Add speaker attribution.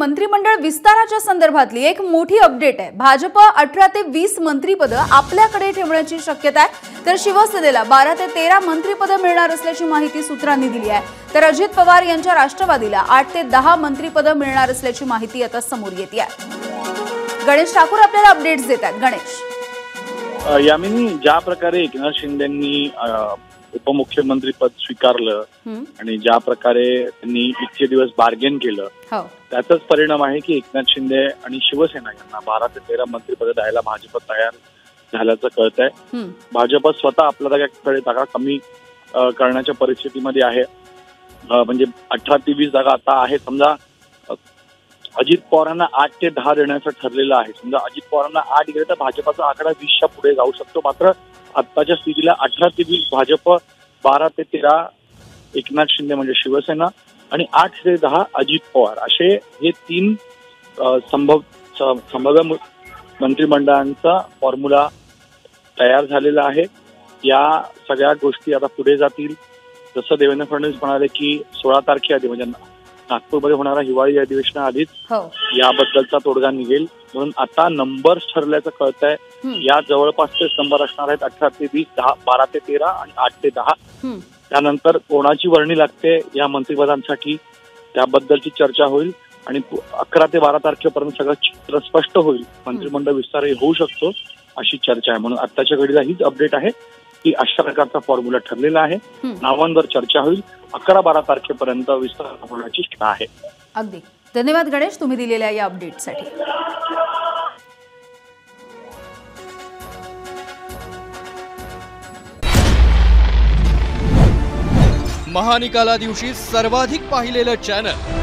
Speaker 1: मंत्रिमंडळ विस्ताराच्या संदर्भातली एक मोठी अपडेट आहे। भाजप 18 ते 20 मंत्रिपद आपल्याकडे ठेवण्याची शक्यता आहे, तर शिवसेनेला 12 ते 13 मंत्रिपद मिळणार असल्याची माहिती सूत्रांनी दिली आहे। तर अजित पवार यांच्या राष्ट्रवादीला 8 ते 10 मंत्रिपद मिळणार असल्याची माहिती आता समोर येते आहे। गणेश ठाकूर आपल्याला अपडेट्स देतात। गणेश,
Speaker 2: यामिनी, ज्या प्रकारे एकनाथ शिंदेंनी उपमुख्यमंत्री पद स्वीकारलं आणि ज्या प्रकारे त्यांनी इतके दिवस बार्गेन केलं, त्याचाच परिणाम आहे की एकनाथ शिंदे आणि शिवसेना यांना 12 ते 13 मंत्रिपद द्यायला भाजप तयार झाल्याचं कळत आहे। भाजप स्वतः आपला जागा कमी करण्याच्या परिस्थितीमध्ये आहे। म्हणजे 18 ते 20 जागा आता आहे। समजा अजित पवारांना 8 ते 10 देण्याचं ठरलेलं आहे। समजा अजित पवारांना 8 गेले तर भाजपचा आकडा 20च्या पुढे जाऊ शकतो। मात्र आत्ताच्या स्थितीला 18 ते 20 भाजप, 12 ते 13 एकनाथ शिंदे म्हणजे शिवसेना आणि 8 ते 10 अजित पवार, असे हे 3 संभाव्य मंत्रिमंडळांचा फॉर्म्युला तयार झालेला आहे। या सगळ्या गोष्टी आता पुढे जातील। जसं देवेंद्र फडणवीस म्हणाले की 16 तारखेआधी म्हणजे नागपूरमध्ये होणारा हिवाळी अधिवेशनाआधीच याबद्दलचा तोडगा निघेल, म्हणून आता नंबर्स ठरल्याचं कळत आहे। या जवळपासचे नंबर असणार आहेत 18 ते 20, 12 ते 13 आणि 8 ते 10। त्यानंतर कोणाची वर्णी लागते या मंत्रिपदांसाठी त्याबद्दलची चर्चा होईल आणि 11 ते 12 तारखेपर्यंत सगळं चित्र स्पष्ट होईल। मंत्रिमंडळ विस्तारही होऊ शकतो अशी चर्चा आहे। म्हणून आत्ताच्या घडीला हीच अपडेट आहे की अशा प्रकारचा फॉर्म्युला ठरलेला आहे। नावांवर चर्चा होईल। 11-12 तारखेपर्यंत विस्तार होण्याची शक्यता आहे।
Speaker 1: अगदी धन्यवाद गणेश, तुम्ही दिलेल्या या अपडेटसाठी।
Speaker 3: महानिकाला दिवशी सर्वाधिक पाहिलेलं चॅनल